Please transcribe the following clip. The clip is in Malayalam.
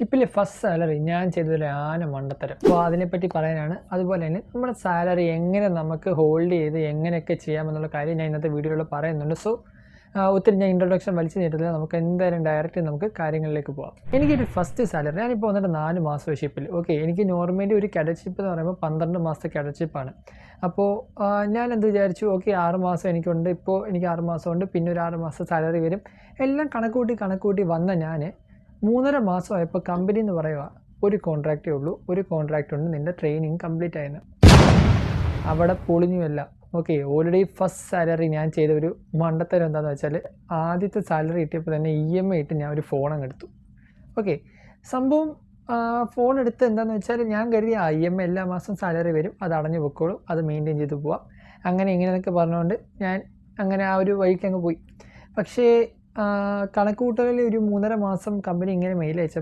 ഷിപ്പിലെ ഫസ്റ്റ് സാലറി ഞാൻ ചെയ്തൊരു മണ്ടത്തരം. അപ്പോൾ അതിനെപ്പറ്റി പറയാനാണ്. അതുപോലെ തന്നെ നമ്മുടെ സാലറി എങ്ങനെ നമുക്ക് ഹോൾഡ് ചെയ്ത് എങ്ങനെയൊക്കെ ചെയ്യാമെന്നുള്ള കാര്യം ഞാൻ ഇന്നത്തെ വീഡിയോയിൽ പറയുന്നുണ്ട്. സോ ഒത്തിരി ഞാൻ ഇൻട്രൊഡക്ഷൻ വലിച്ചു നീട്ടില്ല. നമുക്ക് എന്തായാലും ഡയറക്റ്റ് നമുക്ക് കാര്യങ്ങളിലേക്ക് പോകാം. എനിക്കൊരു ഫസ്റ്റ് സാലറി ഞാനിപ്പോൾ വന്നിട്ട് 4 മാസം ഷിപ്പിൽ. ഓക്കെ, എനിക്ക് നോർമലി ഒരു കാഡറ്റ്ഷിപ്പ് എന്ന് പറയുമ്പോൾ 12 മാസത്തെ കാഡറ്റ്ഷിപ്പാണ്. അപ്പോൾ ഞാൻ എന്ത് വിചാരിച്ചു, ഓക്കെ 6 മാസം എനിക്കുണ്ട്, ഇപ്പോൾ എനിക്ക് 6 മാസമുണ്ട്, പിന്നെ ഒരു 6 മാസം സാലറി വരും. എല്ലാം കണക്കൂട്ടി വന്ന ഞാൻ 3.5 മാസമായപ്പോൾ കമ്പനി എന്ന് പറയുക ഒരു കോൺട്രാക്റ്റേ ഉള്ളൂ, ഒരു കോൺട്രാക്റ്റ് ഉണ്ട്, നിൻ്റെ ട്രെയിനിങ് കംപ്ലീറ്റ് ആയെന്ന്. അവിടെ പൊളിഞ്ഞുമല്ല. ഓക്കെ, ഓൾറെഡി ഫസ്റ്റ് സാലറി ഞാൻ ചെയ്ത ഒരു മണ്ടത്തരം എന്താണെന്ന് വെച്ചാൽ, ആദ്യത്തെ സാലറി കിട്ടിയപ്പോൾ തന്നെ EMI ഇട്ട് ഞാൻ ഒരു ഫോൺ അങ്ങ് എടുത്തു. ഓക്കെ, സംഭവം ഫോൺ എടുത്ത് എന്താണെന്ന് വെച്ചാൽ, ഞാൻ കരുതി EMI എല്ലാ മാസം സാലറി വരും, അത് അടഞ്ഞു പൊക്കോളും, അത് മെയിൻറ്റെയിൻ ചെയ്ത് പോവാം, അങ്ങനെ ഇങ്ങനെയൊക്കെ പറഞ്ഞുകൊണ്ട് ഞാൻ അങ്ങനെ ആ ഒരു വഴിക്ക് അങ്ങ് പോയി. പക്ഷേ കണക്കുകൂട്ടലിൽ ഒരു 3.5 മാസം കമ്പനി ഇങ്ങനെ മെയിൽ അയച്ചപ്പോൾ